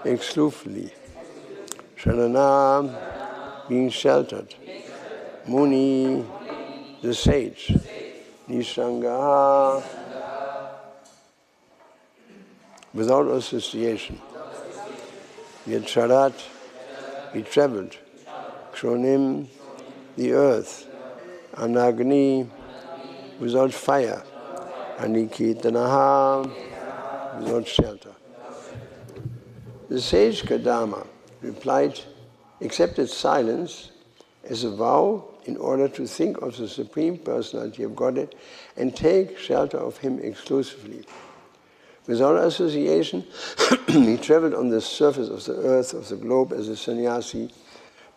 exclusively. Sharana, being sheltered. Muni, the sage. Nisanga, without association. Yet he traveled. Kshonim, the earth. Anagni, without fire. Anikitanaha, without shelter. The sage Kadama replied, accepted silence as a vow in order to think of the Supreme Personality of Godhead and take shelter of Him exclusively. Without association, he traveled on the surface of the earth, of the globe, as a sannyasi,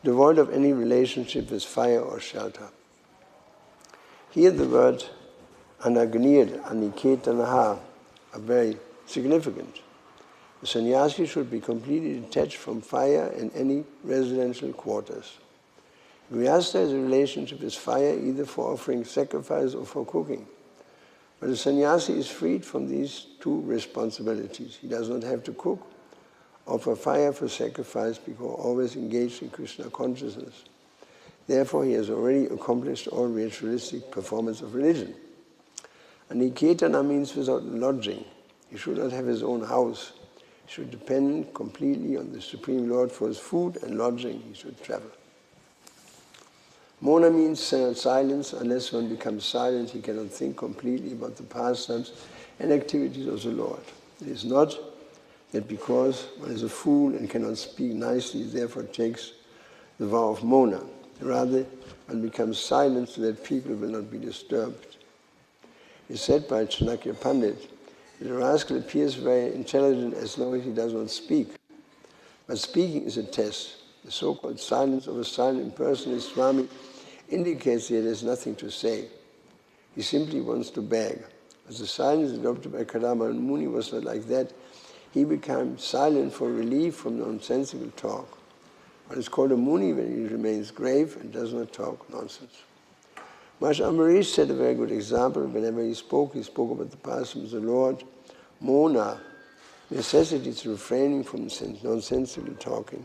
devoid of any relationship with fire or shelter. Here the word anagnir, aniketanaha, are very significant. The sannyasi should be completely detached from fire and any residential quarters. Grihastha has a relationship with fire either for offering sacrifice or for cooking. But the sannyasi is freed from these two responsibilities. He does not have to cook, offer fire for sacrifice, because always engaged in Krishna consciousness. Therefore, he has already accomplished all ritualistic performance of religion. Aniketana means without lodging. He should not have his own house. He should depend completely on the Supreme Lord for his food and lodging. He should travel. Mona means silence. Unless one becomes silent, he cannot think completely about the pastimes and activities of the Lord. It is not that because one is a fool and cannot speak nicely, therefore takes the vow of Mona. Rather, one becomes silent so that people will not be disturbed. It is said by Chanakya Pandit that a rascal appears very intelligent as long as he does not speak. But speaking is a test. The so-called silence of a silent person, as Swami indicates that he has nothing to say. He simply wants to beg. As the silence adopted by Kadama and Muni was not like that, he became silent for relief from nonsensical talk. What is called a Muni when he remains grave and does not talk nonsense. Maharaj Ambarish set a very good example. Whenever he spoke about the pastimes of the Lord. Mona, necessitates refraining from nonsensical talking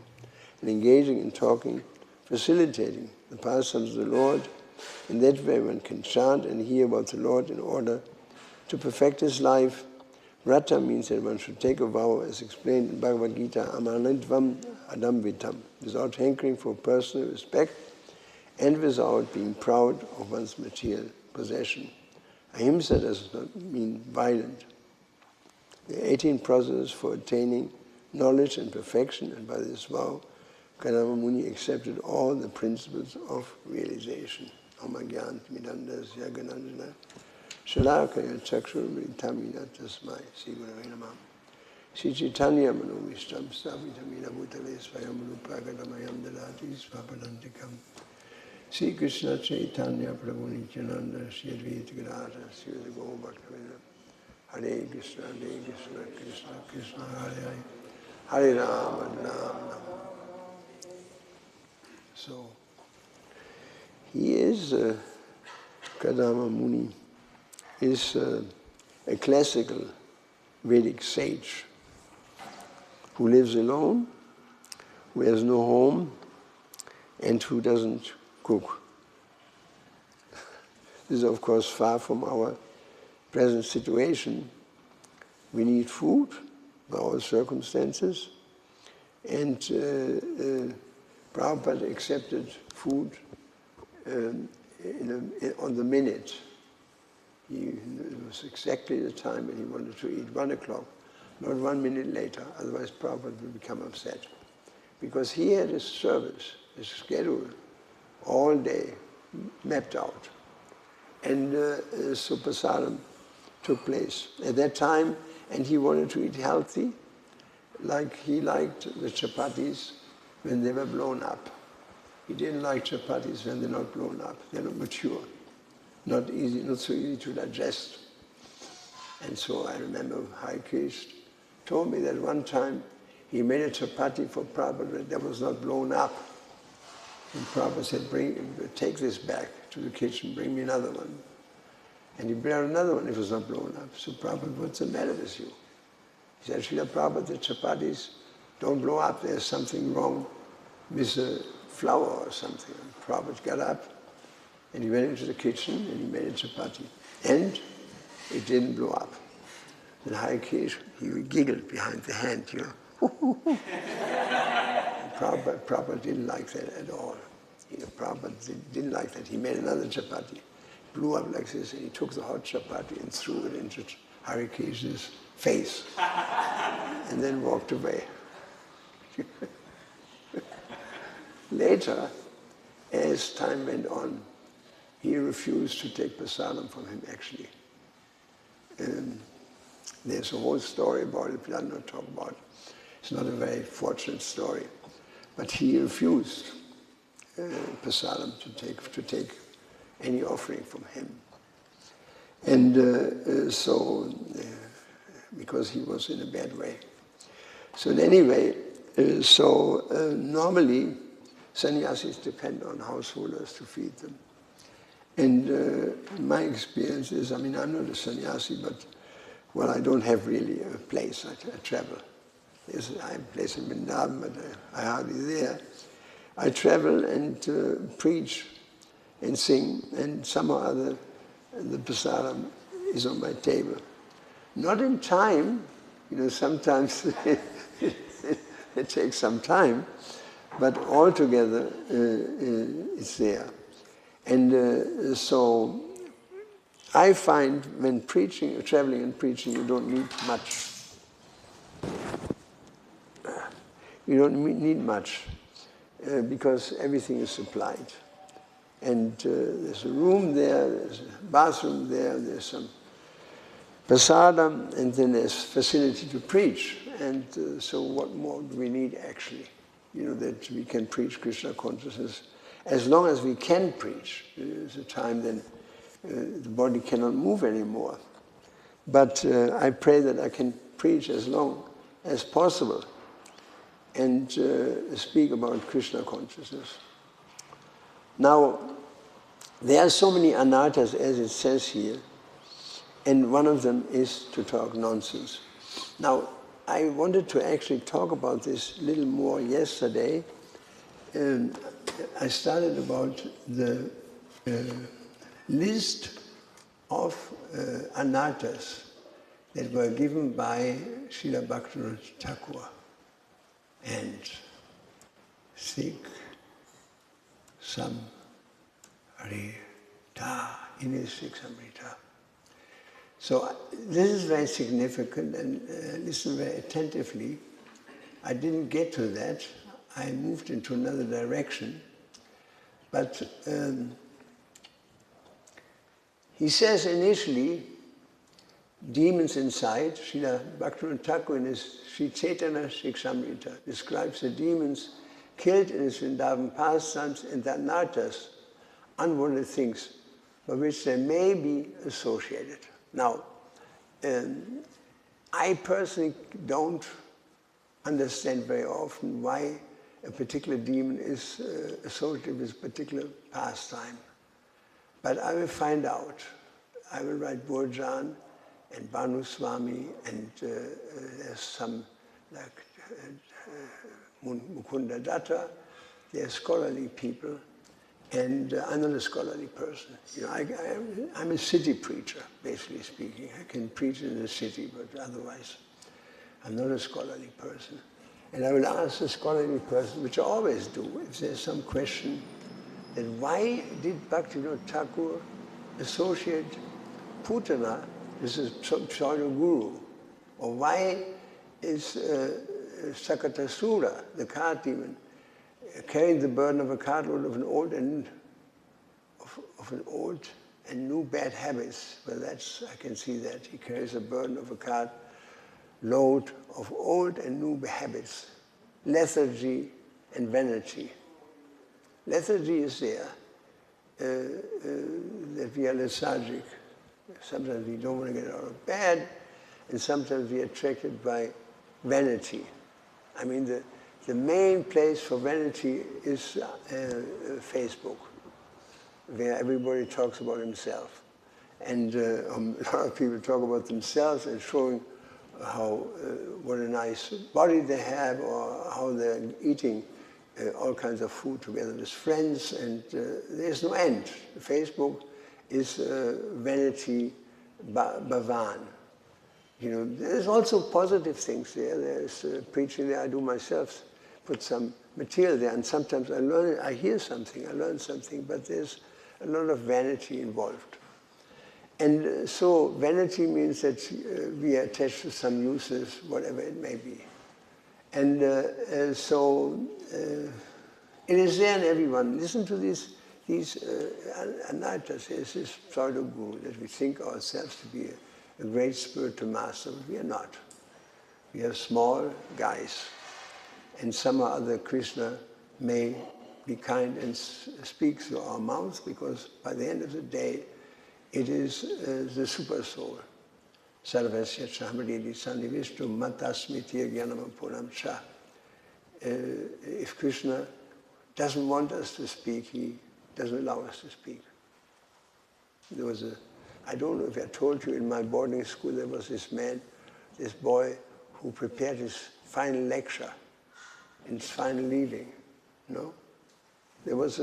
and engaging in talking, facilitating the pastimes of the Lord. In that way one can chant and hear about the Lord in order to perfect his life. Vrata means that one should take a vow, as explained in Bhagavad Gita, amanantvam adamvitam, without hankering for personal respect and without being proud of one's material possession. Ahimsa does not mean violent. There are 18 processes for attaining knowledge and perfection, and by this vow, Kadama Muni accepted all the principles of realization. Omagyan midandas yaganandana shalakaya chakshur vritamina tasmai sigurave namam. Sri Chaitanya manomishtam stavitamina bhutale svayam rupagadamayam dadati svapadantikam. Sri Krishna Chaitanya Prabhu Nityananda Sri Advaita Gadadhara Sri Gaur Bhaktivinoda Hare Krishna Krishna Krishna Hare Hare Hare Rama Ram Rama. So, he is, Kadama Muni, is a classical Vedic sage who lives alone, who has no home, and who doesn't cook. This is, of course, far from our present situation. We need food by all circumstances, and Prabhupada accepted food on the minute. It was exactly the time when he wanted to eat, 1 o'clock, not 1 minute later, otherwise Prabhupada would become upset. Because he had his service, his schedule, all day mapped out. And so prasadam took place at that time, and he wanted to eat healthy, like he liked the chapatis when they were blown up. He didn't like chapatis when they're not blown up. They're not mature, not so easy to digest. And so I remember Hare Krishna told me that one time he made a chapati for Prabhupada that was not blown up. And Prabhupada said, take this back to the kitchen, bring me another one. And he brought another one, it was not blown up. So Prabhupada, what's the matter with you? He said, Srila Prabhupada, the chapatis don't blow up, there's something wrong with the flour or something. And Prabhupada got up and he went into the kitchen and he made a chapati. And it didn't blow up. In Harikesh, he giggled behind the hand, you know. Prabhupada didn't like that at all. Prabhupada didn't like that. He made another chapati, blew up like this, and he took the hot chapati and threw it into Harikesh's face, and then walked away. Later, as time went on, he refused to take prasadam from him, actually. There's a whole story about it, but I'll not talk about it. It's not a very fortunate story. But he refused prasadam to take any offering from him. And because he was in a bad way. So anyway, normally sannyasis depend on householders to feed them. And my experience is, I'm not a sannyasi, but well, I don't have really a place. I travel. I have a place in Vrindavan, but I'm hardly there. I travel and preach and sing, and somehow or other the prasadam is on my table. Not in time, sometimes it takes some time, but altogether it's there. And so I find when traveling and preaching, you don't need much. You don't need much because everything is supplied. And there's a room there, there's a bathroom there, there's some prasadam, and then there's facility to preach. And so what more do we need actually? That we can preach Krishna consciousness. As long as we can preach, there's a time then the body cannot move anymore. But I pray that I can preach as long as possible and speak about Krishna consciousness. Now, there are so many anarthas, as it says here, and one of them is to talk nonsense. Now, I wanted to actually talk about this a little more yesterday. I started about the list of anarthas that were given by Srila Bhaktivinoda Thakur and Sikh Samrita, in his Sikh Samrita. So this is very significant, and listen very attentively. I didn't get to that. I moved into another direction. But he says initially, demons inside. Srila Bhaktivinoda Thakur in his Sri Chaitanya Siksamrita describes the demons killed in his Vrindavan pastimes and the anarthas, unwanted things, for which they may be associated. Now, I personally don't understand very often why a particular demon is associated with a particular pastime. But I will find out. I will write Burjan and Bhanu Swami, and there's some like Mukunda Datta. They're scholarly people, and I'm not a scholarly person. I'm a city preacher, basically speaking. I can preach in the city, but otherwise, I'm not a scholarly person. And I will ask a scholarly person, which I always do, if there's some question, that why did Bhaktivinoda Thakur associate Putana with a pseudo-guru? Or why is Sakatasura, the cart demon, carrying the burden of a cartload of an old and new bad habits? Well, I can see that. He carries the burden of a cart load of old and new habits, lethargy and vanity. Lethargy is there, that we are lethargic. Sometimes we don't want to get out of bed, and sometimes we are attracted by vanity. I mean, the main place for vanity is Facebook, where everybody talks about himself. And a lot of people talk about themselves and showing what a nice body they have, or how they're eating all kinds of food together with friends, and there's no end. Facebook is vanity bhavan. You know, there's also positive things there. There's preaching there. I do myself, put some material there, and sometimes I learn it, I hear something, I learn something, but there's a lot of vanity involved. And so vanity means that we are attached to some uses, whatever it may be. And so it is there in everyone. Listen to these Anaitas, this pseudo-guru, that we think ourselves to be a great spiritual master, but we are not. We are small guys. And somehow or other Krishna may be kind and speak through our mouths, because by the end of the day, it is the super soul. Sarvasya Chahamridi Sannivishtu Matasmiti Jnanamapuram Cha. If Krishna doesn't want us to speak, he doesn't allow us to speak. There was I don't know if I told you, in my boarding school there was this man, this boy, who prepared his final lecture, his final leaving. No? There was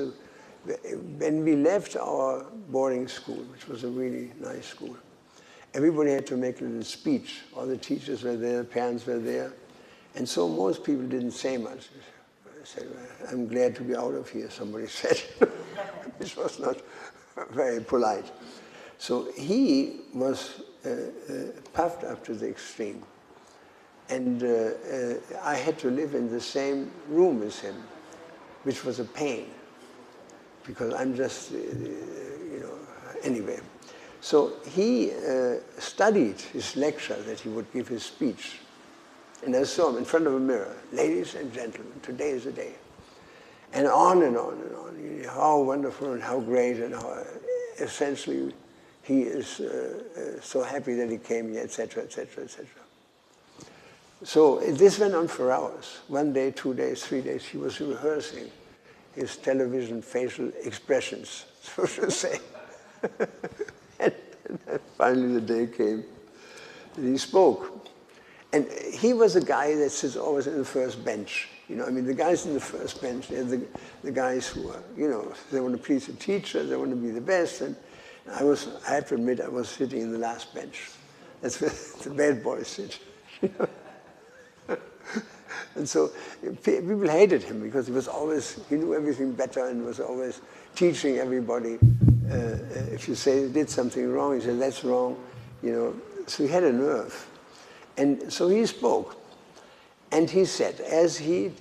when we left our boarding school, which was a really nice school, everybody had to make a little speech. All the teachers were there, parents were there. And so most people didn't say much. I said, well, I'm glad to be out of here, somebody said. Which was not very polite. So he was puffed up to the extreme. And I had to live in the same room as him, which was a pain, because I'm just, you know, anyway. So he studied his lecture that he would give his speech. And I saw him in front of a mirror. Ladies and gentlemen, today is the day. And on and on and on. How wonderful and how great, and how essentially he is so happy that he came here, etc., etc., etc. So this went on for hours. 1 day, 2 days, 3 days. He was rehearsing his television facial expressions, so to say. And finally the day came that he spoke. And he was a guy that sits always in the first bench. You know, I mean, the guys in the first bench, they're the guys who are, you know, they want to please the teacher, they want to be the best. And I have to admit, I was sitting in the last bench. That's where the bad boys sit. You know? And so people hated him because he knew everything better and was always teaching everybody. If you say he did something wrong, he said, that's wrong. You know, so he had a nerve. And so he spoke. And he said, as he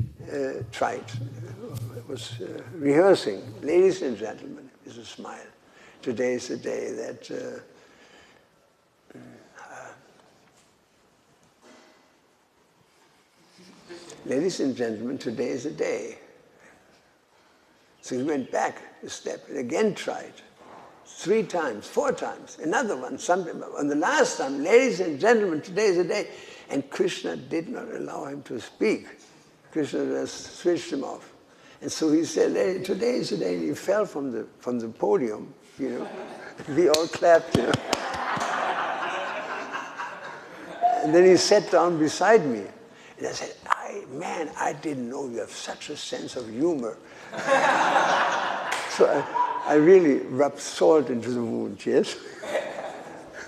was rehearsing, ladies and gentlemen, with a smile, today is the day that ladies and gentlemen, today is the day. So he went back a step and again tried. 3 times, 4 times, another one, something. On the last time, ladies and gentlemen, today is the day. And Krishna did not allow him to speak. Krishna just switched him off. And so he said, hey, today is the day. And he fell from the podium, you know. We all clapped, you know. And then he sat down beside me. And I said, man, I didn't know you have such a sense of humor. So I really rubbed salt into the wound, yes?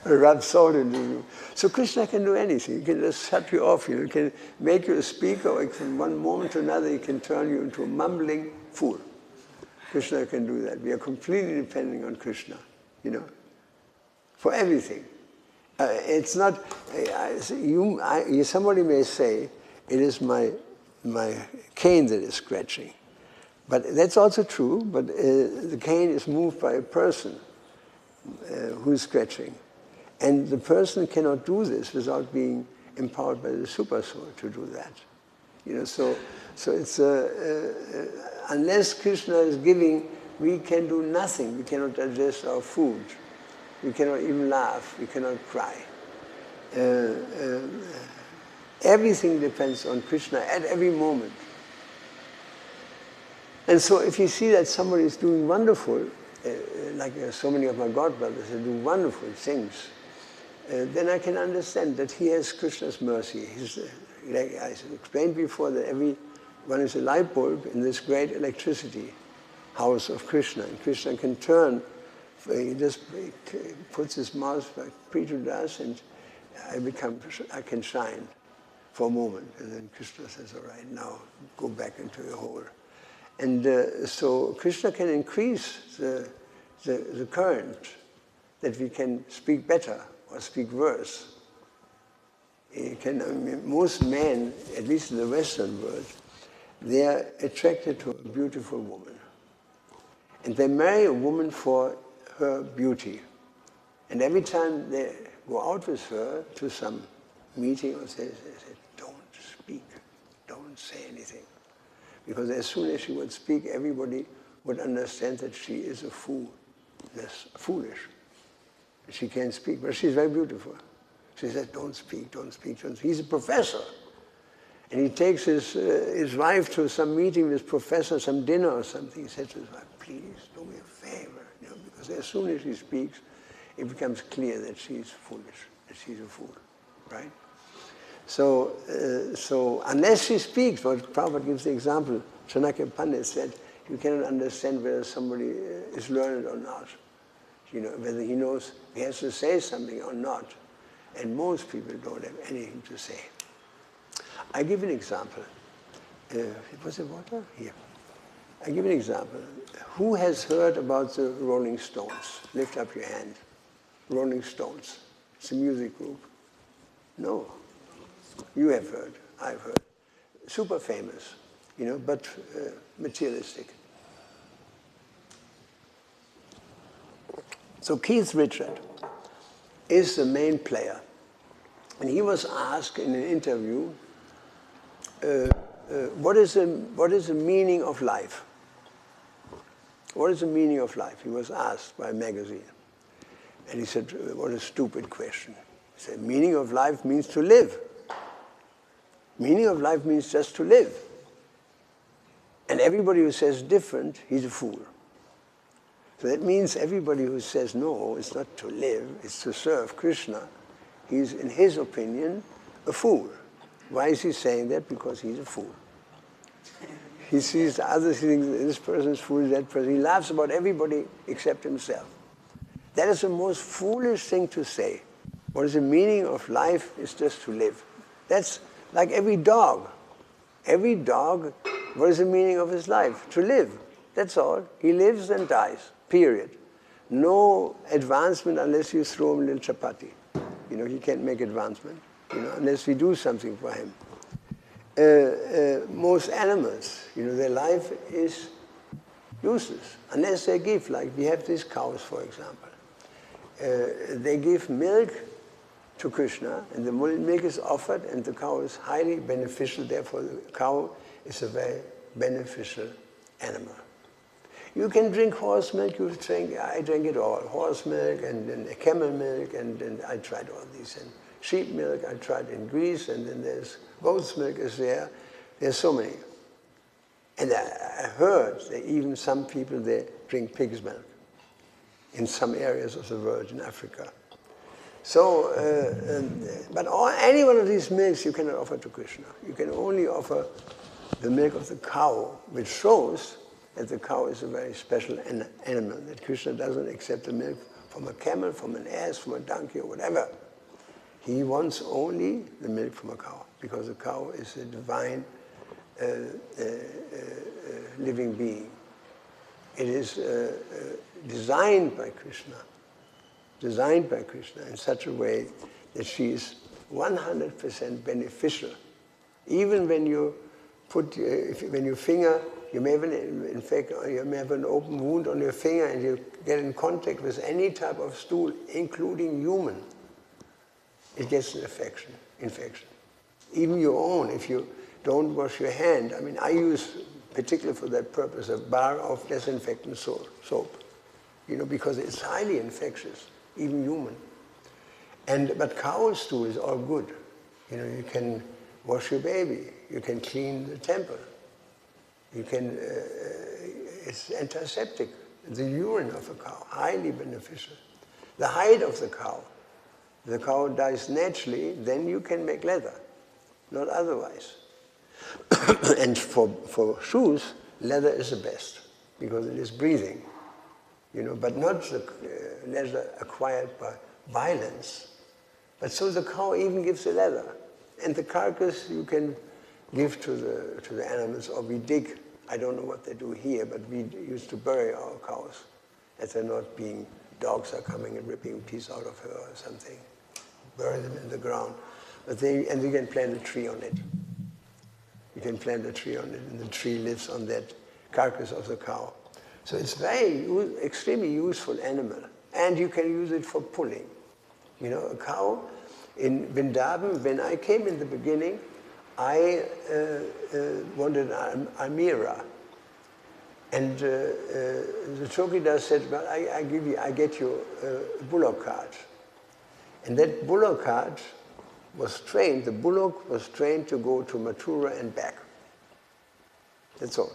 I rubbed salt into the wound. So Krishna can do anything. He can just shut you off. You know, he can make you a speaker, or from one moment to another, he can turn you into a mumbling fool. Krishna can do that. We are completely depending on Krishna, you know, for everything. It's not, somebody may say, it is my cane that is scratching. But that's also true, but the cane is moved by a person who's scratching. And the person cannot do this without being empowered by the super soul to do that. You know, so it's unless Krishna is giving, we can do nothing. We cannot digest our food. We cannot even laugh. We cannot cry. Everything depends on Krishna at every moment. And so if you see that somebody is doing wonderful, like so many of my godbrothers, they do wonderful things, then I can understand that he has Krishna's mercy. Like I explained before, that every one is a light bulb in this great electricity house of Krishna. And Krishna can turn, he just puts his mouth like Preetu does, and I can shine for a moment. And then Krishna says, all right, now go back into your hole. And so Krishna can increase the current, that we can speak better or speak worse. Most men, at least in the Western world, they are attracted to a beautiful woman. And they marry a woman for her beauty. And every time they go out with her to some meeting, or they say, don't speak, don't say anything. Because as soon as she would speak, everybody would understand that she is a fool. That's foolish. She can't speak, but she's very beautiful. She said, don't speak, don't speak, don't speak. He's a professor. And he takes his wife to some meeting with professor, some dinner or something. He said to his wife, please do me a favor. Because as soon as she speaks, it becomes clear that she's foolish, that she's a fool, right? So unless she speaks, what Prabhupada gives the example, Chanakya Pandit said, you cannot understand whether somebody is learned or not. Whether he knows he has to say something or not. And most people don't have anything to say. I give an example. Was it water? Here. I give an example. Who has heard about the Rolling Stones? Lift up your hand. Rolling Stones. It's a music group. No. You have heard. I've heard. Super famous, but materialistic. So Keith Richards is the main player. And he was asked in an interview, what is the meaning of life? What is the meaning of life? He was asked by a magazine. And he said, what a stupid question. He said, meaning of life means to live. Meaning of life means just to live. And everybody who says different, he's a fool. So that means everybody who says no, it's not to live, it's to serve Krishna, he's, in his opinion, a fool. Why is he saying that? Because he's a fool. He sees the other things, this person's fool, that person. He laughs about everybody except himself. That is the most foolish thing to say. What is the meaning of life is just to live. That's like every dog. Every dog, what is the meaning of his life? To live. That's all. He lives and dies. Period. No advancement unless you throw him a little chapati. He can't make advancement, unless we do something for him. Most animals, their life is useless unless they give. Like we have these cows, for example. They give milk to Krishna, and the milk is offered, and the cow is highly beneficial. Therefore, the cow is a very beneficial animal. You can drink horse milk. I drink it all. Horse milk and camel milk, and I tried all these. And sheep milk I tried in Greece, and then there's goat's milk is there. There's so many. And I heard that even some people, they drink pig's milk in some areas of the world, in Africa. So, but any one of these milks you cannot offer to Krishna. You can only offer the milk of the cow, which shows that the cow is a very special animal, that Krishna doesn't accept the milk from a camel, from an ass, from a donkey, or whatever. He wants only the milk from a cow, because the cow is a divine living being. It is designed by Krishna in such a way that she is 100% beneficial. Even when you when your finger, you may have an open wound on your finger, and you get in contact with any type of stool, including human, it gets an infection. Even your own, if you don't wash your hand. I mean, I use, particularly for that purpose, a bar of disinfectant soap, because it's highly infectious, even human. But cow stool is all good. You can wash your baby. You can clean the temple. You can, it's antiseptic. The urine of a cow, highly beneficial. The hide of the cow, If the cow dies naturally, then you can make leather, not otherwise. And for shoes, leather is the best, because it is breathing, but not the leather acquired by violence. But so the cow even gives the leather. And the carcass you can give to the animals, or we dig. I don't know what they do here, but we used to bury our cows, as they're not being, dogs are coming and ripping a piece out of her or something. Bury them in the ground. And you can plant a tree on it. You can plant a tree on it, and the tree lives on that carcass of the cow. So it's extremely useful animal. And you can use it for pulling. A cow in Vrindavan, when I came in the beginning, I wanted an Almira. And the chowkidar said, well, I get you a bullock cart. And that bullock cart was trained, the bullock was trained to go to Mathura and back. That's all.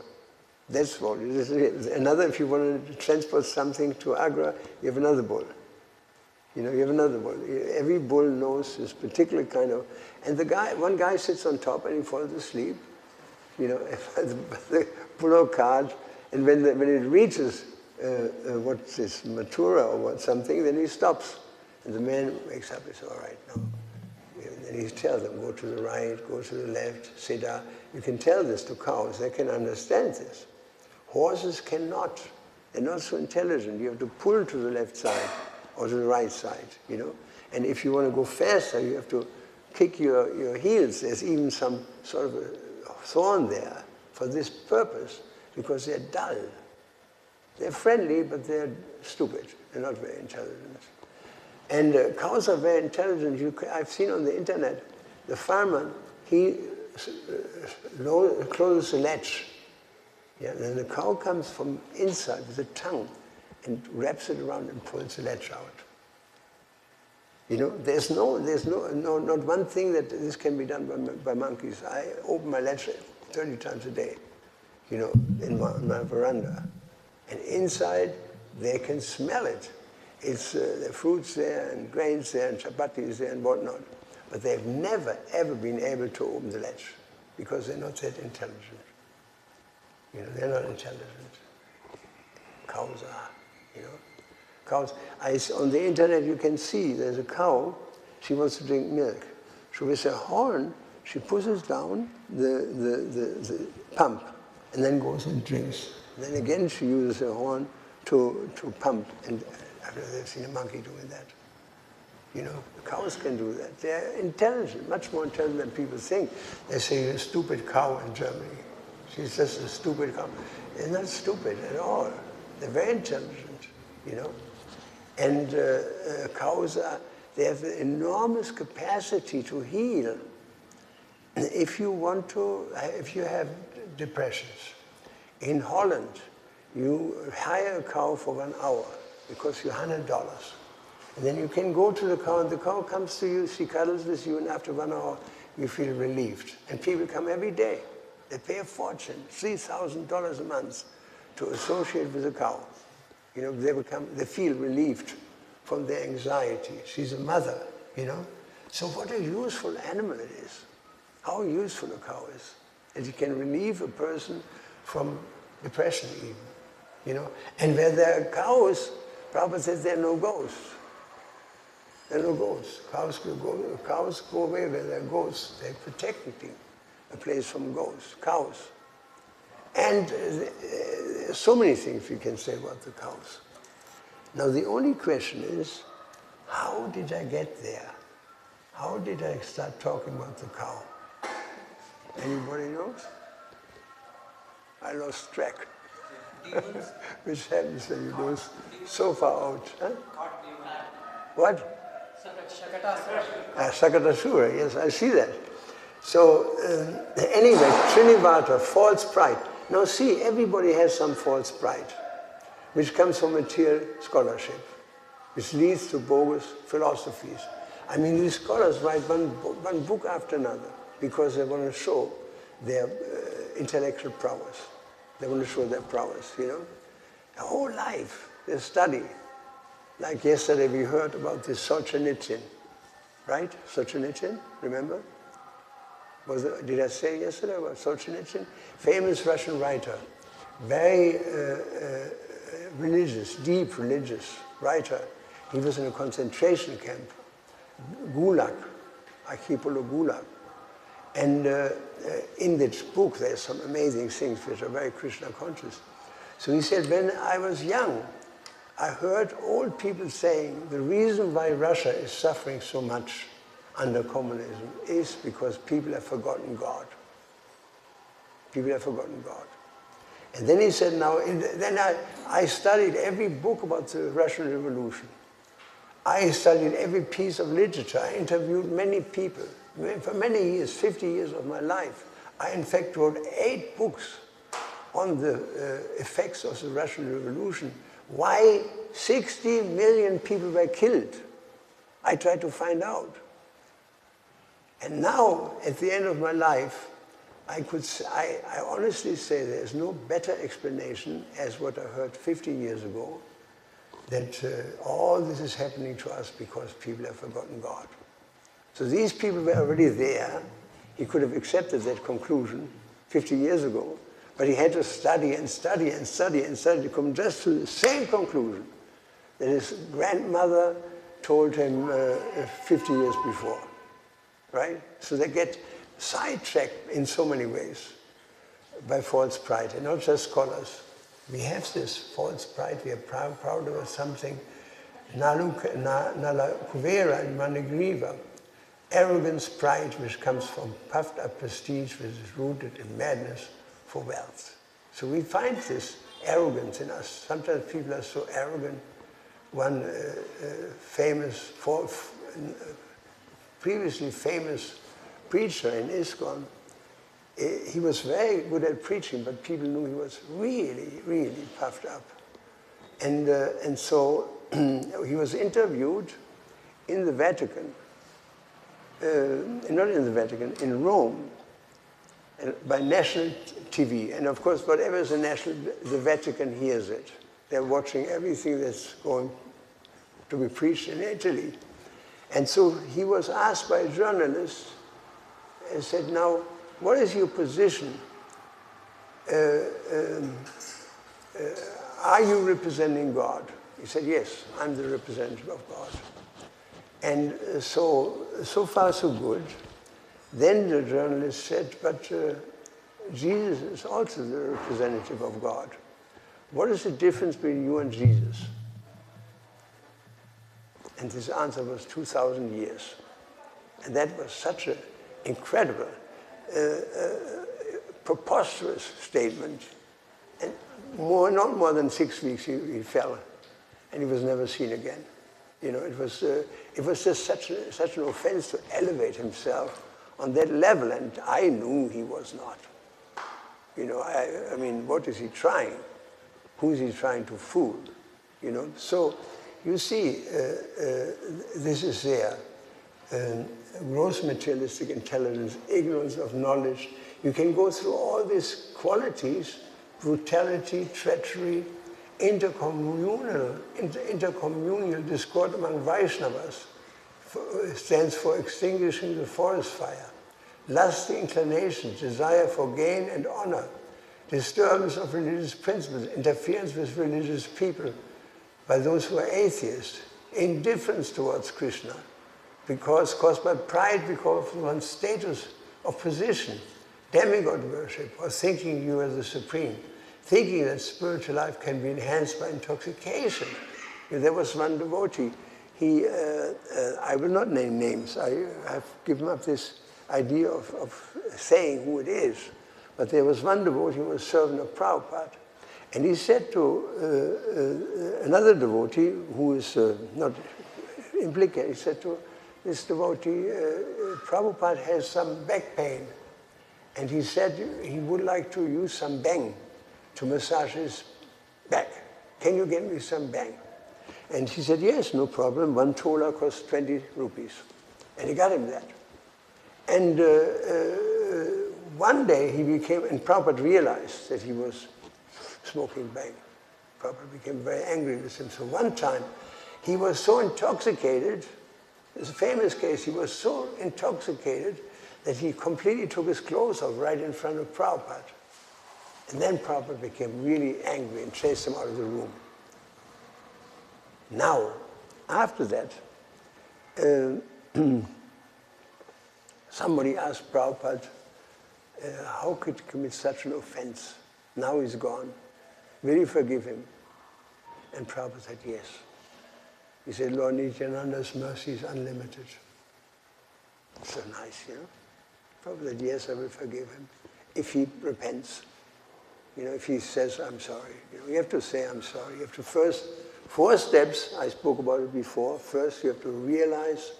That's all. Another, if you want to transport something to Agra, you have another bull. You have another bull. Every bull knows this particular kind of, and one guy sits on top and he falls asleep, the bullock cart, and when it reaches what's this, Mathura or something, then he stops. And the man wakes up and says, all right, now. And he tells them, go to the right, go to the left, Siddha. You can tell this to cows, they can understand this. Horses cannot. They're not so intelligent. You have to pull to the left side or to the right side, And if you want to go faster, you have to kick your heels. There's even some sort of a thorn there for this purpose, because they're dull. They're friendly, but they're stupid. They're not very intelligent. And cows are very intelligent. I've seen on the internet, the farmer, he closes the latch. And then the cow comes from inside with the tongue and wraps it around and pulls the latch out. There's not one thing that this can be done by monkeys. I open my latch 30 times a day, in my veranda. And inside, they can smell it. It's the fruits there, and grains there, and chapatis there, and whatnot. But they've never, ever been able to open the latch, because they're not that intelligent. They're not intelligent. Cows are, Cows. On the internet, you can see there's a cow, she wants to drink milk. So with her horn, she pushes down the pump, and then goes and drinks. And then again, she uses her horn to pump. And I've never seen a monkey doing that. Cows can do that. They're intelligent, much more intelligent than people think. They say, a stupid cow in Germany. She's just a stupid cow. They're not stupid at all. They're very intelligent, And cows they have an enormous capacity to heal. If you have depressions, in Holland, you hire a cow for 1 hour, because you $100. And then you can go to the cow, and the cow comes to you, she cuddles with you, and after 1 hour, you feel relieved. And people come every day. They pay a fortune, $3,000 a month, to associate with a cow. They feel relieved from their anxiety. She's a mother, So what a useful animal it is. How useful a cow is. That it can relieve a person from depression even, And where there are cows, Prabhupada says there are no ghosts. There are no ghosts. Cows go away where there are ghosts. They're protecting a place from ghosts, cows. And so many things we can say about the cows. Now the only question is, how did I get there? How did I start talking about the cow? Anybody knows? I lost track. Which happens when you go so far out. Huh? What? Shakatasura, yes, I see that. So anyway, Srinivata, false pride. Now see, everybody has some false pride, which comes from material scholarship, which leads to bogus philosophies. I mean, these scholars write one book after another, because they want to show their intellectual prowess. They want to show their prowess, Their whole life, they study. Like yesterday we heard about this Solzhenitsyn, right? Solzhenitsyn, remember? Did I say yesterday about Solzhenitsyn? Famous Russian writer, very religious, deep religious writer. He was in a concentration camp, Gulag, Archipelago Gulag. And in this book, there's some amazing things which are very Krishna conscious. So he said, when I was young, I heard old people saying the reason why Russia is suffering so much under communism is because people have forgotten God. People have forgotten God. And then he said, then I studied every book about the Russian Revolution. I studied every piece of literature. I interviewed many people. For many years, 50 years of my life, I in fact wrote 8 books on the effects of the Russian Revolution. Why 60 million people were killed. I tried to find out. And now, at the end of my life, I honestly say there's no better explanation as what I heard 50 years ago, that all this is happening to us because people have forgotten God. So these people were already there. He could have accepted that conclusion 50 years ago, but he had to study and study and study and study to come just to the same conclusion that his grandmother told him 50 years before. Right? So they get sidetracked in so many ways by false pride, and not just scholars. We have this false pride, we are proud of something. Nala kuvera and manigriva, arrogance, pride, which comes from puffed up prestige, which is rooted in madness for wealth. So we find this arrogance in us. Sometimes people are so arrogant. One previously famous preacher in ISKCON, he was very good at preaching, but people knew he was really, really puffed up. And so he was interviewed in the Vatican, not in the Vatican, in Rome, by national TV. And of course, whatever is a national, the Vatican hears it. They're watching everything that's going to be preached in Italy. And so he was asked by a journalist and said, now, what is your position? Are you representing God? He said, yes, I'm the representative of God. And so far so good. Then the journalist said, but Jesus is also the representative of God. What is the difference between you and Jesus? And his answer was 2,000 years. And that was such an incredible, preposterous statement. And not more than 6 weeks he fell, and he was never seen again. You know, it was just such an offense to elevate himself on that level, and I knew he was not. You know, I mean, what is he trying? Who is he trying to fool? You know, so you see, this is there. Gross materialistic intelligence, ignorance of knowledge. You can go through all these qualities: brutality, treachery, intercommunal discord among Vaishnavas stands for extinguishing the forest fire. Lusty inclinations, desire for gain and honor, disturbance of religious principles, interference with religious people by those who are atheists, indifference towards Krishna, caused by pride because of one's status of position, demigod worship, or thinking you are the supreme, thinking that spiritual life can be enhanced by intoxication. There was one devotee, I will not name names, I have given up this idea of saying who it is, but there was one devotee who was a servant of Prabhupada, and he said to another devotee who is not implicated, he said to this devotee, Prabhupada has some back pain, and he said he would like to use some bang to massage his back. Can you get me some bang? And he said, yes, no problem. 1 tola costs 20 rupees. And he got him that. And one day he became, and Prabhupada realized that he was smoking bang. Prabhupada became very angry with him. So one time he was so intoxicated There's a famous case, he was so intoxicated that he completely took his clothes off right in front of Prabhupada. And then Prabhupada became really angry and chased him out of the room. Now, after that, somebody asked Prabhupada, how could he commit such an offense? Now he's gone. Will you forgive him? And Prabhupada said, yes. He said, Lord Nityananda's mercy is unlimited. So nice, you know. Prabhupada said, yes, I will forgive him. If he repents, you know, if he says, I'm sorry. You know, you have to say, I'm sorry. You have to first, 4 steps, I spoke about it before. First, you have to realize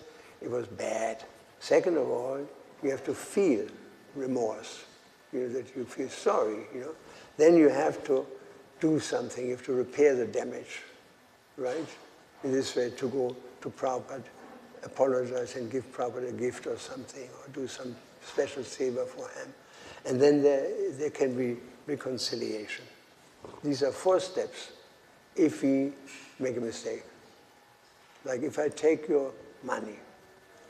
it was bad. Second of all, you have to feel remorse, you know, that you feel sorry, you know. Then you have to do something, you have to repair the damage, right? In this way, to go to Prabhupada, apologize and give Prabhupada a gift or something, or do some special seva for him. And then there can be reconciliation. These are 4 steps if we make a mistake. Like if I take your money,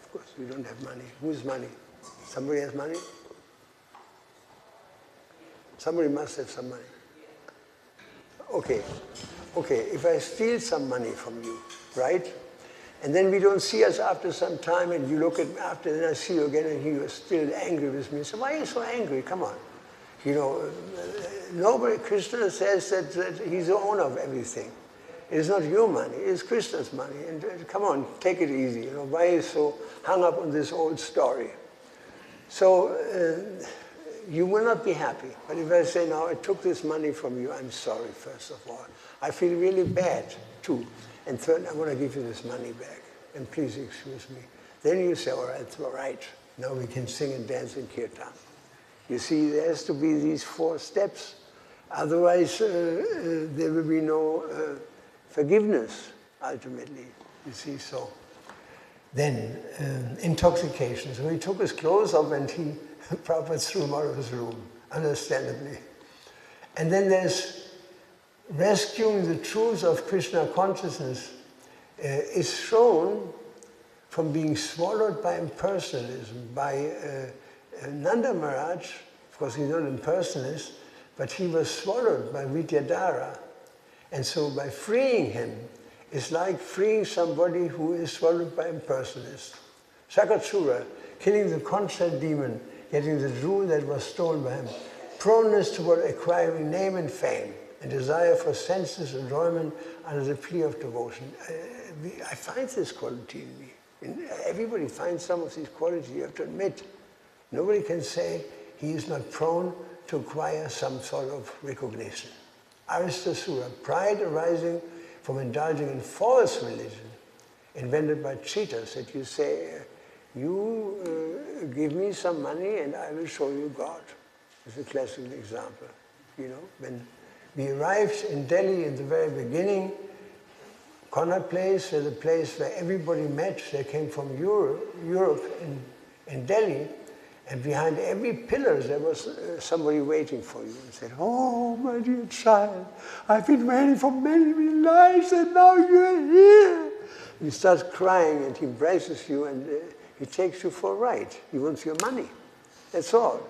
of course we don't have money. Whose money? Somebody has money? Somebody must have some money. Okay, if I steal some money from you, right? And then we don't see us after some time, and you look at me after, then I see you again, and you are still angry with me. So why are you so angry? Come on. You know, nobody, Krishna says that he's the owner of everything. It is not your money, it is Krishna's money. And come on, take it easy. You know, why are you so hung up on this old story? So you will not be happy. But if I say, now I took this money from you, I'm sorry, first of all. I feel really bad, too. And third, I want to give you this money back. And please excuse me. Then you say, all right. Now we can sing and dance in kirtan. You see, there has to be these 4 steps. Otherwise, there will be no forgiveness, ultimately. You see, so. Then, intoxication. So he took his clothes off and he Prabhupada threw him out of his room, understandably. And then there's rescuing the truth of Krishna consciousness is shown from being swallowed by impersonalism, by Nanda Maharaj. Of course, he's not an impersonalist, but he was swallowed by Vidyadhara. And so by freeing him, it's like freeing somebody who is swallowed by impersonalists. Shakachura, killing the concept demon, getting the jewel that was stolen by him, proneness toward acquiring name and fame, and desire for senseless enjoyment under the plea of devotion. I find this quality in me. Everybody finds some of these qualities, you have to admit. Nobody can say he is not prone to acquire some sort of recognition. Aristasura, pride arising from indulging in false religion, invented by cheaters, that you say, you give me some money and I will show you God. It's a classical example. You know, when we arrived in Delhi in the very beginning, Connaught Place, the place where everybody met, they came from Europe in Delhi, and behind every pillar there was somebody waiting for you and said, oh, my dear child, I've been waiting for many, many lives and now you're here. He starts crying and he embraces you and he takes you for a ride. He wants your money. That's all.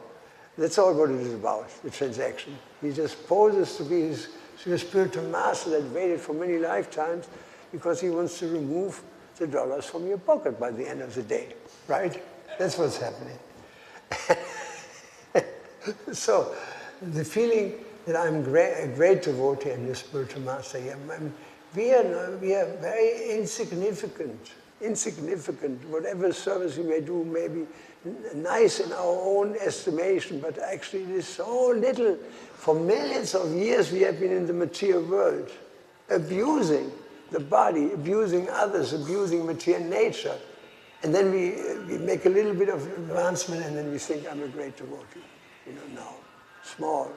That's all what it is about, the transaction. He just poses to be your spiritual master that waited for many lifetimes because he wants to remove the dollars from your pocket by the end of the day, right? That's what's happening. So the feeling that I'm a great devotee and your spiritual master, we are very insignificant. Whatever service we may do may be nice in our own estimation, but actually it is so little. For millions of years we have been in the material world, abusing the body, abusing others, abusing material nature. And then we make a little bit of advancement and then we think, I'm a great devotee. You know, no. Small,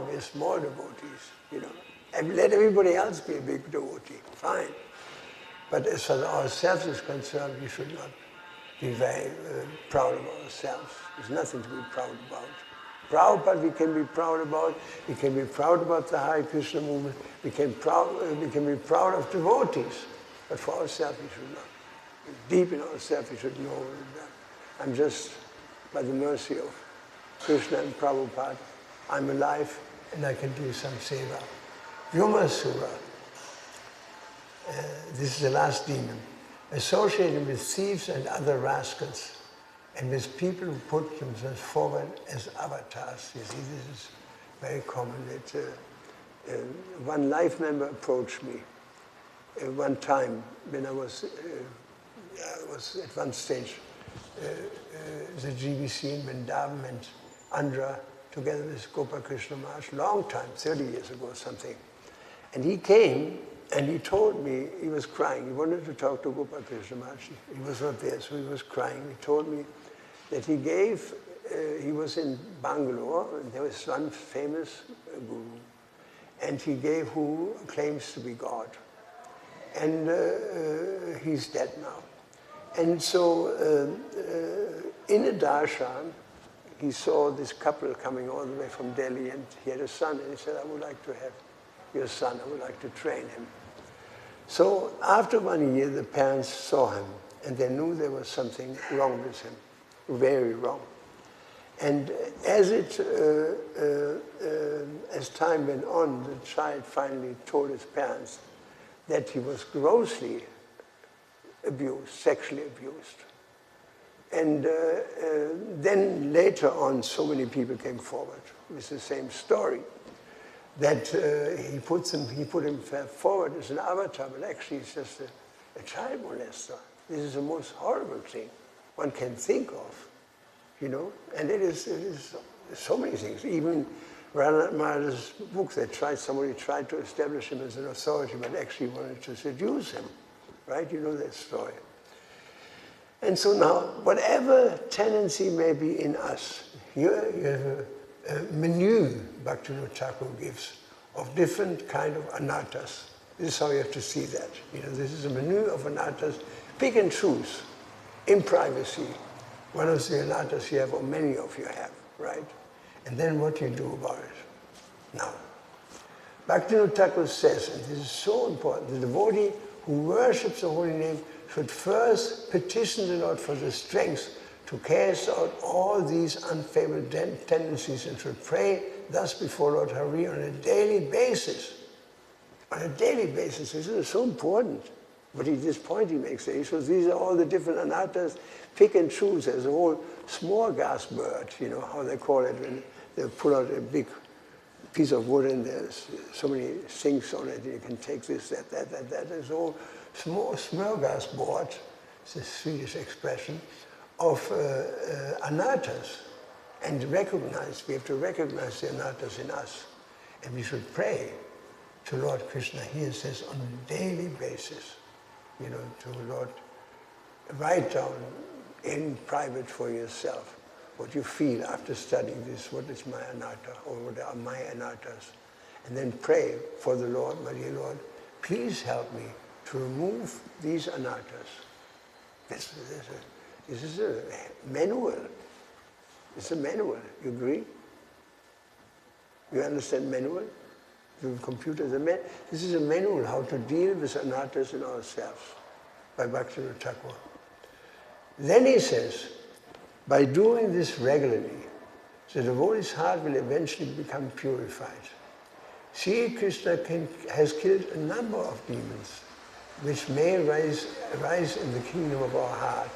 we're small devotees, you know. And let everybody else be a big devotee, fine. But as far as ourselves is concerned, we should not be very proud of ourselves. There's nothing to be proud about. Prabhupada we can be proud about. We can be proud about the Hare Krishna movement. We can be proud of devotees. But for ourselves we should not. Deep in ourselves, we should know that I'm just, by the mercy of Krishna and Prabhupada, I'm alive and I can do some seva. Vyomasura, this is the last demon, associated with thieves and other rascals, and with people who put themselves forward as avatars. You see, this is very common. One life member approached me one time when I was at one stage the GBC in Vrindavan and Andhra together with Gopal Krishna Maharaj, long time, 30 years ago or something. And he came and he told me, he was crying. He wanted to talk to Gopal Krishna Maharaj. He was not there, so he was crying. He told me that he gave, he was in Bangalore, and there was one famous guru, and he gave who claims to be God. And he's dead now. And so in a darshan, he saw this couple coming all the way from Delhi, and he had a son, and he said, I would like to have your son, I would like to train him. So after 1 year, the parents saw him, and they knew there was something wrong with him, very wrong. And as time went on, the child finally told his parents that he was grossly abused, sexually abused. And then later on, so many people came forward with the same story, that he put himself forward as an avatar, but actually he's just a child molester. This is the most horrible thing one can think of, you know. And it is so many things. Even Ranat Maharaj's book, somebody tried to establish him as an authority, but actually wanted to seduce him, right? You know that story. And so now, whatever tendency may be in us, you have a menu Bhaktivinoda Thakur gives of different kind of anarthas. This is how you have to see that. You know, this is a menu of anarthas. Pick and choose in privacy one of the anarthas you have, or many of you have, right? And then what you do about it. Now, Bhaktivinoda Thakur says, and this is so important, the devotee who worships the holy name should first petition the Lord for the strength to cast out all these unfavorable tendencies, and should pray thus before Lord Hari on a daily basis. On a daily basis. This is so important. But this point he makes there, so these are all the different anarthas. Pick and choose. There's a whole smorgasbord, you know how they call it, when they pull out a big piece of wood and there's so many things on it. You can take this, that. There's a whole smorgasbord, it's a Swedish expression, of anarthas. And we have to recognize the anarthas in us. And we should pray to Lord Krishna, he says, on a daily basis, you know, to Lord, write down in private for yourself what you feel after studying this, what is my anartha, or what are my anarthas. And then pray for the Lord, my dear Lord, please help me to remove these anarthas. This is a manual. It's a manual. You agree? You understand manual? The computer is a manual. This is a manual how to deal with anarthas in ourselves by Bhaktivinoda Thakur. Then he says, by doing this regularly, the devotee's heart will eventually become purified. Sri Krishna has killed a number of demons which may rise in the kingdom of our heart.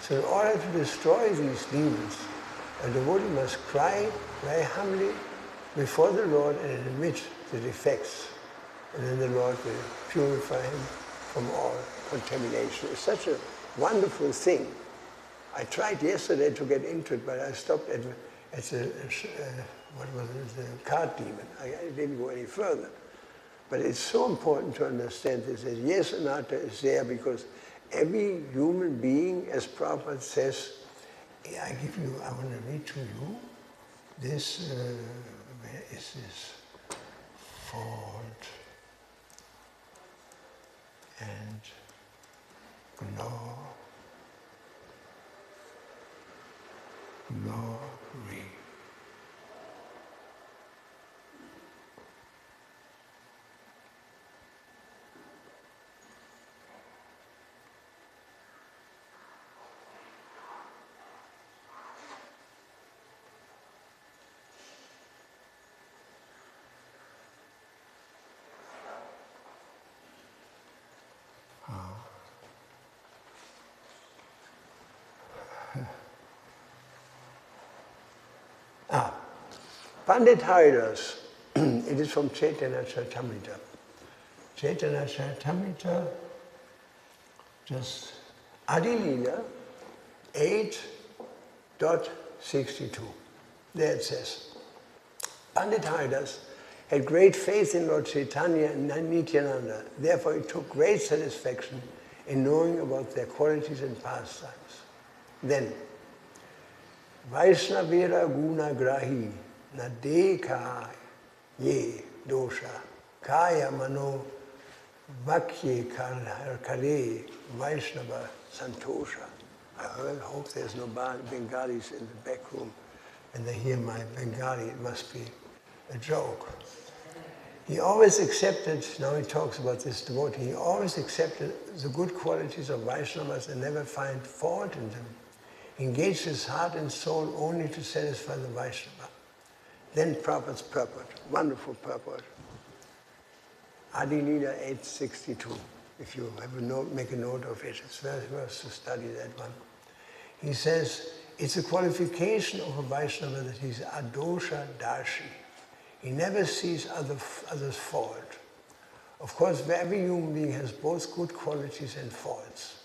So in order to destroy these demons, a devotee must cry very humbly before the Lord and admit the defects. And then the Lord will purify him from all contamination. It's such a wonderful thing. I tried yesterday to get into it, but I stopped at the card demon. I didn't go any further. But it's so important to understand this, that yes, anartha is there because every human being, as Prabhupada says, I want to read to you this, where is this? Fault and glory. Pandit Haridas, it is from Chaitanya Charitamrita. Chaitanya Charitamrita, just Adi Leela 8.62. There it says, Pandit Haridas had great faith in Lord Chaitanya and Nityananda. Therefore, he took great satisfaction in knowing about their qualities and pastimes. Then, Vaishnavira guna grahi na dekha ye dosha kaya mano vakye kare Vaishnava santosha. I hope there's no Bengalis in the back room and they hear my Bengali. It must be a joke. He always accepted, now he talks about this devotee, he always accepted the good qualities of Vaishnavas and never find fault in them. He engaged his heart and soul only to satisfy the Vaishnava. Then Prabhupada's purport, wonderful purport. Adi Leela 8.62. If you have a note, make a note of it. It's very worth to study that one. He says, it's a qualification of a Vaishnava that he's adosha darshi. He never sees others' fault. Of course, every human being has both good qualities and faults.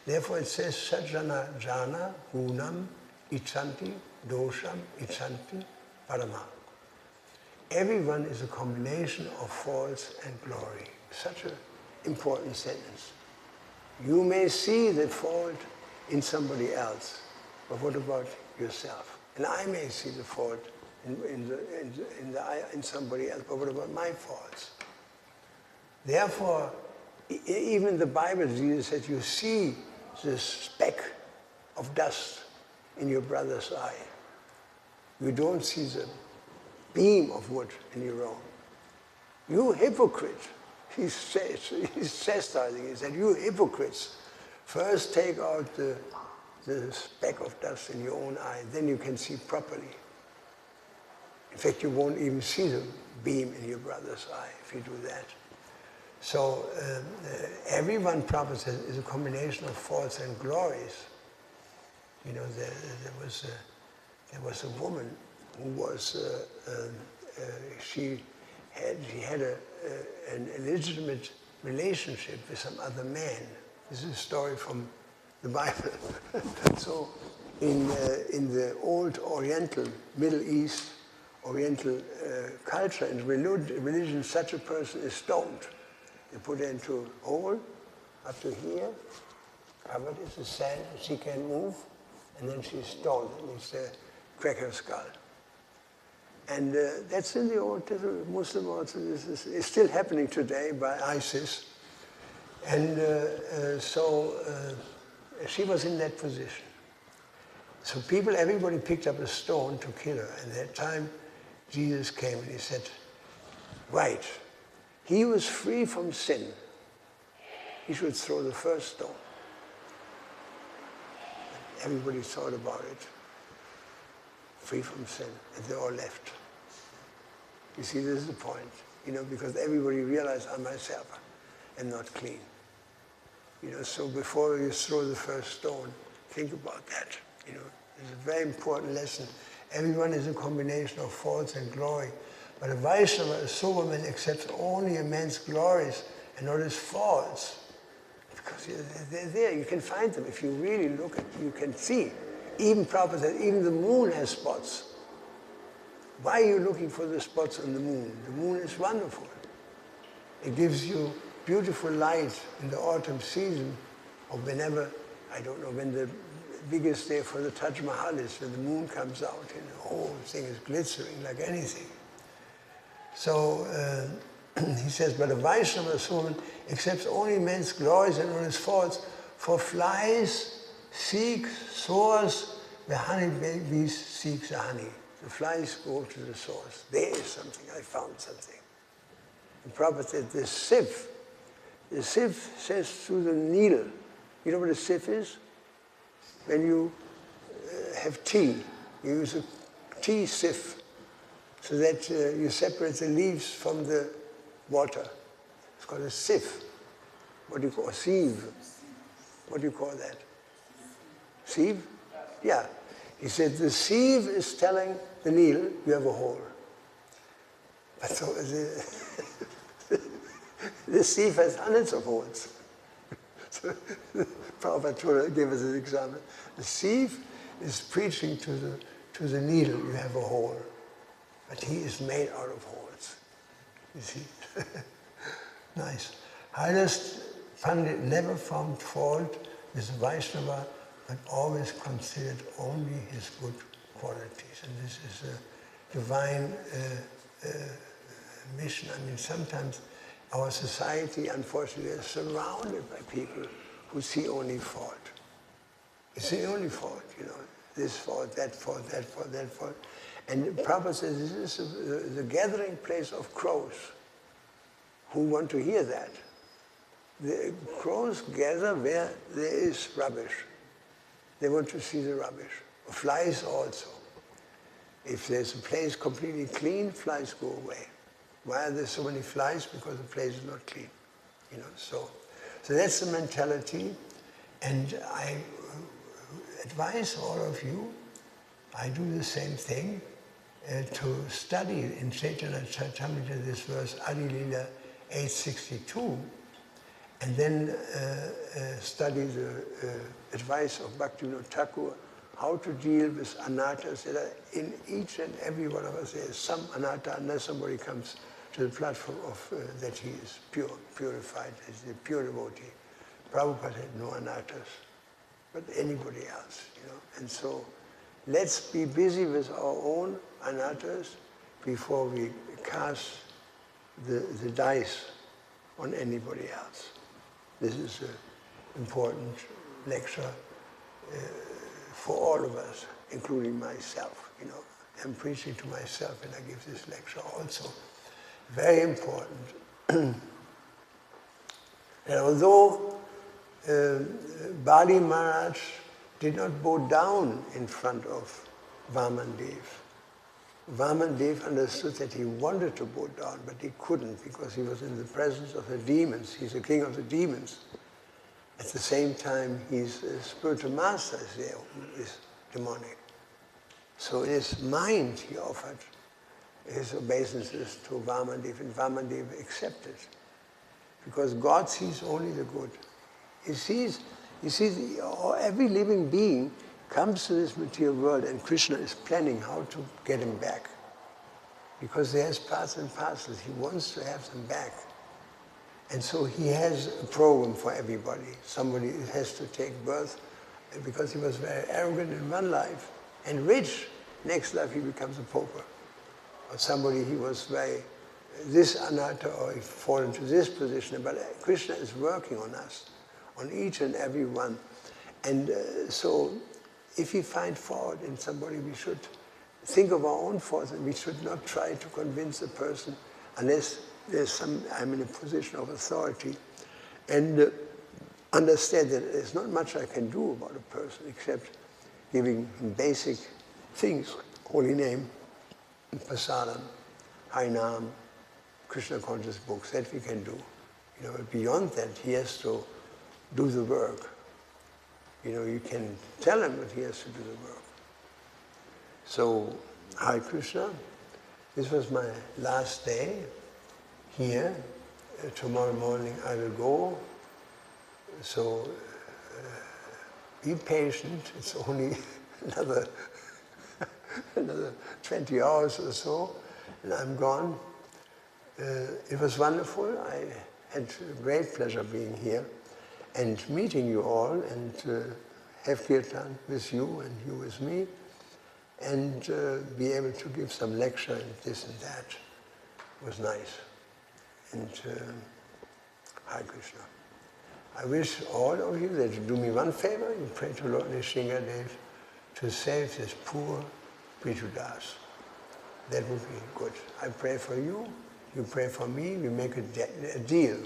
Therefore it says, Sajjana jana gunam ichanti dosham ichanti parama. Everyone is a combination of faults and glory. Such an important sentence. You may see the fault in somebody else, but what about yourself? And I may see the fault in somebody else, but what about my faults? Therefore, even the Bible, Jesus said, you see the speck of dust in your brother's eye. You don't see the beam of wood in your own. You hypocrite. He's chastising. He said, you hypocrites, first take out the speck of dust in your own eye, then you can see properly. In fact, you won't even see the beam in your brother's eye if you do that. So everyone, Prabhupada says, is a combination of faults and glories. You know, there was a woman who was, she had an illegitimate relationship with some other man. This is a story from the Bible. So in the old Oriental, Middle East, Oriental culture and religion, such a person is stoned. They put her into a hole up to here, covered with the sand, she can't move, and then she's stoned. It's a cracker skull. And that's in the old Muslim also. It's still happening today by ISIS. And so she was in that position. So everybody picked up a stone to kill her. And at that time, Jesus came and he said, right, he who is free from sin, he should throw the first stone. And everybody thought about it. Free from sin, and they all left. You see, this is the point, you know, because everybody realized, I myself am not clean. You know, so before you throw the first stone, think about that. You know, it's a very important lesson. Everyone is a combination of faults and glory. But a Vaishnava, a Superman, accepts only a man's glories and not his faults. Because they're there, you can find them. If you really look at it, you can see. Even Prabhupada said, even the moon has spots. Why are you looking for the spots on the moon? The moon is wonderful. It gives you beautiful light in the autumn season, or whenever, I don't know, when the biggest day for the Taj Mahal is, when the moon comes out and the whole thing is glittering like anything. So he says, but a Vaishnava woman accepts only man's glories and not his faults, for flies seek source where honey bees seek the honey. The flies go to the source. There is something, I found something. And Prabhupada said, the sieve says through the needle. You know what a sieve is? When you have tea, you use a tea sieve so that you separate the leaves from the water. It's called a sieve. What do you call a sieve? What do you call that? Sieve? Yeah. He said the sieve is telling the needle you have a hole. But so the sieve has hundreds of holes. So Prabhupada gave us an example. The sieve is preaching to the needle, you have a hole. But he is made out of holes. You see? Nice. Highest Pandit never found fault with Vaishnava, but always considered only his good qualities. And this is a divine mission. I mean, sometimes our society, unfortunately, is surrounded by people who see only fault. It's the only fault, you know, this fault, that fault, that fault, that fault. And Prabhupada says this is the gathering place of crows who want to hear that. The crows gather where there is rubbish. They want to see the rubbish. Flies also. If there's a place completely clean, flies go away. Why are there so many flies? Because the place is not clean. You know, so that's the mentality. And I advise all of you, I do the same thing, to study in Chaitanya Charitamrita this verse, Adi Lila 862, and then study the advice of Bhaktivinoda Thakur, how to deal with anarthas that are in each and every one of us. There is some anartha unless somebody comes to the platform of that he is pure, purified, is a pure devotee. Prabhupada had no anarthas, but anybody else, you know. And so let's be busy with our own anarthas before we cast the dice on anybody else. This is an important lecture for all of us, including myself. You know, I'm preaching to myself and I give this lecture also. Very important. And although Bali Maharaj did not bow down in front of Vamandev, Vamandev understood that he wanted to bow down, but he couldn't because he was in the presence of the demons. He's the king of the demons. At the same time, his spiritual master is there, who is demonic. So in his mind, he offered his obeisances to Vamandev, and Vamandev accepted. Because God sees only the good. He sees, every living being comes to this material world and Krishna is planning how to get him back. Because there's parts and parcels, he wants to have them back. And so he has a program for everybody. Somebody has to take birth because he was very arrogant in one life and rich. Next life he becomes a pauper. Or somebody, he was very, this anartha, or he fall into this position. But Krishna is working on us, on each and every one. And so if we find fault in somebody, we should think of our own faults, and we should not try to convince a person unless I'm in a position of authority, and understand that there's not much I can do about a person except giving him basic things, holy name, prasadam, harinam, Krishna conscious books, that we can do. You know, but beyond that, he has to do the work. You know, you can tell him, but he has to do the work. So, Hare Krishna, this was my last day here. Tomorrow morning I will go. So, be patient. It's only another 20 hours or so, and I'm gone. It was wonderful. I had great pleasure being here and meeting you all, and have kirtan with you and you with me, and be able to give some lecture and this and that. It was nice. And Hare Krishna. I wish all of you that you do me one favor, you pray to Lord Nrsingadev to save this poor Prithu Das. That would be good. I pray for you, you pray for me, we make a deal.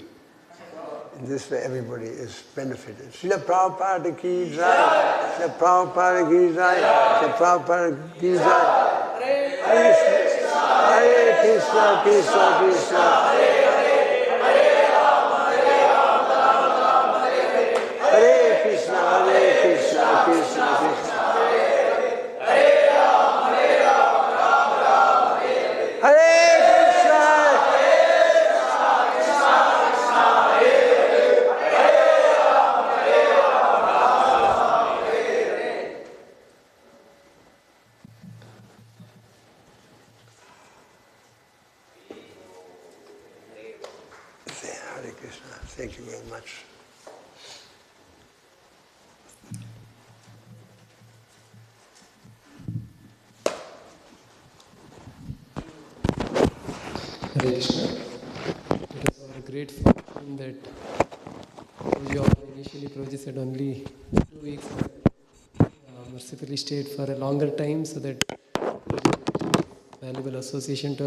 In this way everybody is benefited. Srila Prabhupada ki jai, Srila Prabhupada ki jai, Srila Prabhupada ki jai. Hare Krishna, Krishna Krishna, Hare Krishna, Krishna Krishna. Hare Krishna, Hare Krishna. Thank you very much. Hare Krishna. It was our great fortune that initially Prabhuji said only 2 weeks, but mercifully stayed for a longer time so that valuable association to